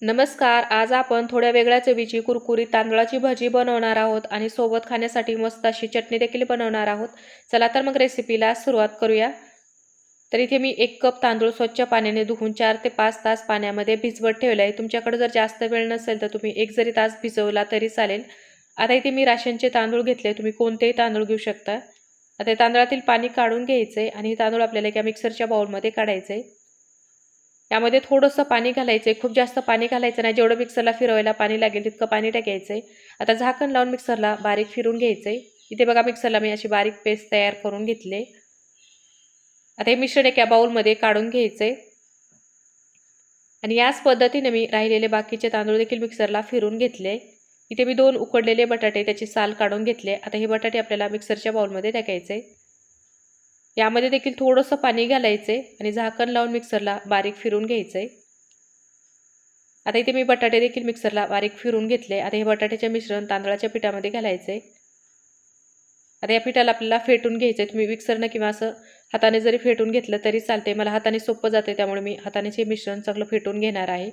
नमस्कार. आज आपण थोड्या वेगळ्या चवीची कुरकुरीत तांदळाची भजी बनवणार आहोत आणि सोबत खाण्यासाठी मस्त अशी चटणी देखील बनवणार आहोत. चला तर मग रेसिपीला सुरुवात करूया. तर इथे मी 1 कप तांदूळ स्वच्छ पाण्याने धुवून 4 ते 5 तास पाण्यामध्ये भिजवत ठेवले आहे. तुमच्याकडे जर जास्त वेळ नसेल तर तुम्ही 1 जरी तास भिजवला तरी चालेल. आता इथे मी राशनचे तांदूळ घेतले. तुम्ही कोणतेही तांदूळ घेऊ शकता. आता तांदळातील पाणी काढून घ्यायचे आणि तांदूळ आपल्याला एका मिक्सरच्या बाउलमध्ये काढायचे. यामध्ये थोडंसं पाणी घालायचं आहे. खूप जास्त पाणी घालायचं नाही. जेवढं मिक्सरला फिरवायला पाणी लागेल तितकं पाणी टाकायचं आहे. आता झाकण लावून मिक्सरला बारीक फिरून घ्यायचं आहे. इथे बघा मिक्सरला मी अशी बारीक पेस्ट तयार करून घेतली. आता हे मिश्रण एका बाउलमध्ये काढून घ्यायचं आहे. आणि याच पद्धतीने मी राहिलेले बाकीचे तांदूळ देखील मिक्सरला फिरून घेतले. इथे मी 2 उकडलेले बटाटे त्याची साल काढून घेतले. आता हे बटाटे आपल्याला मिक्सरच्या बाउलमध्ये टाकायचे. यामध्ये देखील थोडंसं पाणी घालायचे आणि झाकण लावून मिक्सरला बारीक फिरून घ्यायचे. आता इथे मी बटाटे देखील मिक्सरला बारीक फिरून घेतले. आता हे बटाट्याचे मिश्रण तांदळाच्या पिठामध्ये घालायचे. आता या पिठाला आपल्याला फेटून घ्यायचे. तुम्ही मिक्सरने किंवा असं हाताने जरी फेटून घेतलं तरी चालते. मला हाताने सोपं जाते त्यामुळे मी हातानेच हे मिश्रण चांगलं फेटून घेणार आहे.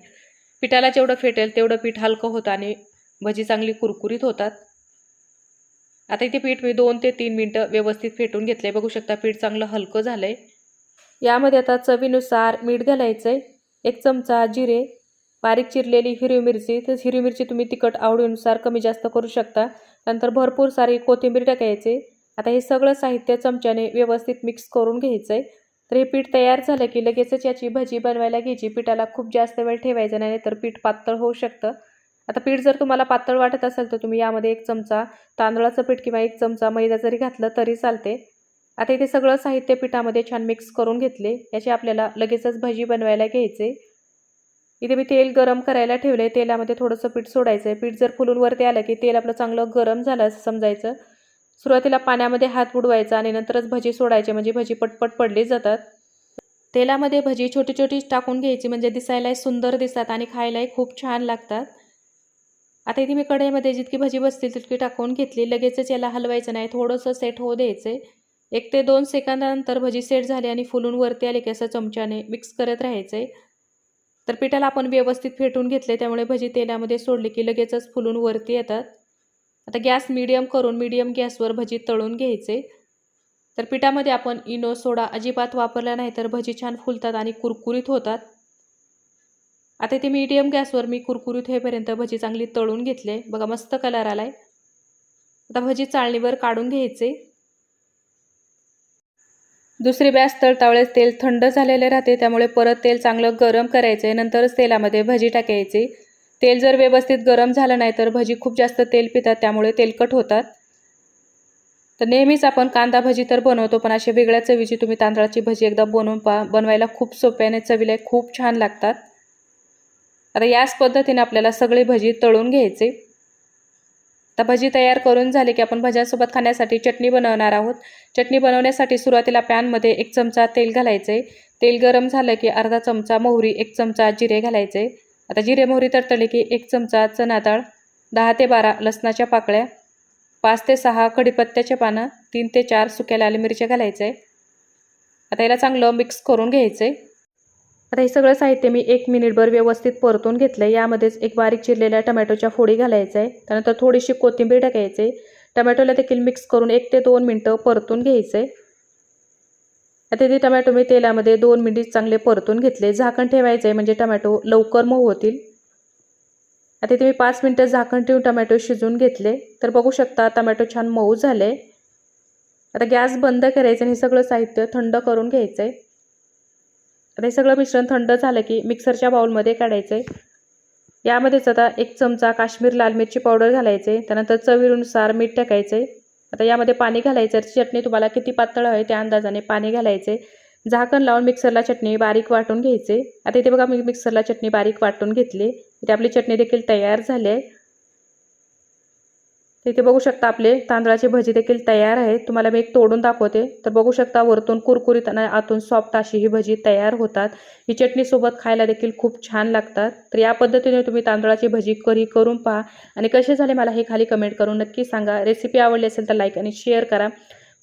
पिठाला जेवढं फेटेल तेवढं पीठ हलकं होतं आणि भजी चांगली कुरकुरीत होतात. आता इथे पीठ मी 2 ते 3 मिनिटं व्यवस्थित फेटून घेतले. बघू शकता पीठ चांगलं हलकं झालंय. यामध्ये आता चवीनुसार मीठ घालायचंय. 1 चमचा जिरे, बारीक चिरलेली हिरवी मिरची. तर हिरवी मिरची तुम्ही तिखट आवडीनुसार कमी जास्त करू शकता. नंतर भरपूर सारी कोथिंबीर टाकायची. आता हे सगळं साहित्य चमच्याने व्यवस्थित मिक्स करून घ्यायचंय. तर हे पीठ तयार झालं की लगेचच याची भजी बनवायला घ्यायची. पिठाला खूप जास्त वेळ ठेवायचा नाही तर पीठ पातळ होऊ शकतं. आता पीठ जर तुम्हाला पातळ वाटत असेल तर तुम्ही यामध्ये 1 चमचा तांदळाचं पीठ किंवा 1 चमचा मैदा जरी घातलं तरी चालते. आता इथे सगळं साहित्य पिठामध्ये छान मिक्स करून घेतले. याची आपल्याला लगेचच भजी बनवायला घ्यायचे. इथे मी तेल गरम करायला ठेवले. तेलामध्ये थोडंसं पीठ सोडायचं. पीठ जर फुलून वरती आलं की तेल आपलं चांगलं गरम झालं असं समजायचं. सुरुवातीला पाण्यामध्ये हात बुडवायचा आणि नंतरच भजी सोडायचे म्हणजे भजी पटपट पडली जातात. तेलामध्ये भजी छोटी छोटी टाकून घ्यायची म्हणजे दिसायलाही सुंदर दिसतात आणि खायलाही खूप छान लागतात. आता इथे मी कढईमध्ये जितकी भजी बसतील तितकी टाकून घेतली. लगेचच याला हलवायचं नाही. थोडंसं सेट होऊ द्यायचे. 1 ते 2 सेकंदानंतर भजी सेट झाली आणि फुलून वरती आले की असं चमच्याने मिक्स करत राहायचे. तर पिठाला आपण व्यवस्थित फेटून घेतले त्यामुळे भजी तेलामध्ये सोडली की लगेचच फुलून वरती येतात. आता गॅस मीडियम करून मीडियम गॅसवर भजी तळून घ्यायचे. तर पिठामध्ये आपण इनो, सोडा अजिबात वापरला नाही तर भजी छान फुलतात आणि कुरकुरीत होतात. आता इथे मीडियम गॅसवर मी कुरकुरीत होईपर्यंत भजी चांगली तळून घेतले. बघा मस्त कलर आलाय. आता भजी चाळणीवर काढून घ्यायचे. दुसरी बॅच तळता वेळेस तेल थंड झालेले राहते त्यामुळे परत तेल चांगलं गरम करायचे. नंतरच तेलामध्ये भजी टाकायची. तेल जर व्यवस्थित गरम झालं नाही तर भजी खूप जास्त तेल पितात त्यामुळे तेलकट होतात. तर नेहमीच आपण कांदा भजी तर बनवतो पण अशा वेगळ्या चवीची तुम्ही तांदळाची भजी एकदा बनवून पहा. बनवायला खूप सोपे आणि चवीला खूप छान लागतात. आता याच पद्धतीने आपल्याला सगळी भजी तळून घ्यायची. आता भजी तयार करून झाली की आपण भज्यांसोबत खाण्यासाठी चटणी बनवणार आहोत. चटणी बनवण्यासाठी सुरुवातीला पॅनमध्ये 1 चमचा तेल घालायचे. तेल गरम झालं की अर्धा चमचा मोहरी, 1 चमचा जिरे घालायचे. आता जिरे मोहरी तडतडले की 1 चमचा चणा डाळ, 10 ते 12 लसणाच्या पाकळ्या, 5 ते 6 कढीपत्त्याचे पानं, 3 ते 4 सुक्या लाल मिरच्या घालायचे. आता याला चांगलं मिक्स करून घ्यायचे. आता हे सगळं साहित्य मी 1 मिनिटभर व्यवस्थित परतून घेतलं. यामध्येच एक बारीक चिरलेल्या टोमॅटोच्या फोडी घालायचं आहे. त्यानंतर थोडीशी कोथिंबीर टाकायची. टोमॅटोला देखील मिक्स करून 1 ते 2 मिनिटं परतून घ्यायचे. आता ते टोमॅटो मी तेलामध्ये 2 मिनिट चांगले परतून घेतले. झाकण ठेवायचं आहे म्हणजे टोमॅटो लवकर मऊ होतील. आता इथे मी 5 मिनिटं झाकण ठेवून टोमॅटो शिजवून घेतले. तर बघू शकता टोमॅटो छान मऊ झाले. आता गॅस बंद करायचं आणि हे सगळं साहित्य थंड करून घ्यायचं आहे. आता हे सगळं मिश्रण थंड झालं की मिक्सरच्या बाउलमध्ये काढायचे. यामध्येच आता 1 चमचा काश्मीर लाल मिरची पावडर घालायचे. त्यानंतर चवीनुसार मीठ टाकायचे. आता यामध्ये पाणी घालायचं. चटणी तुम्हाला किती पातळ हवी त्या अंदाजाने पाणी घालायचे. झाकण लावून मिक्सरला चटणी बारीक वाटून घ्यायचे. आता इथे बघा मी मिक्सरला चटणी बारीक वाटून घेतली. इथे आपली चटणी देखील तयार झाली आहे. इथे बघू शकता आपले तांदळाची भजी देखील तयार आहे. तुम्हाला मी एक तोडून दाखवते. तर बघू शकता वरतून कुरकुरीत आणि आतून सॉफ्ट अशी ही भजी तयार होतात. ही चटणी सोबत खायला देखील खूप छान लागतात. तर या पद्धतीने तुम्ही तांदळाची भजी करून पहा आणि कसे झाले मला हे खाली कमेंट करून नक्की सांगा. रेसिपी आवडली असेल तर लाईक आणि शेअर करा.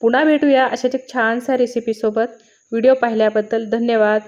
पुन्हा भेटूया अशाच एक छानशा रेसिपी सोबत. व्हिडिओ पाहिल्याबद्दल धन्यवाद.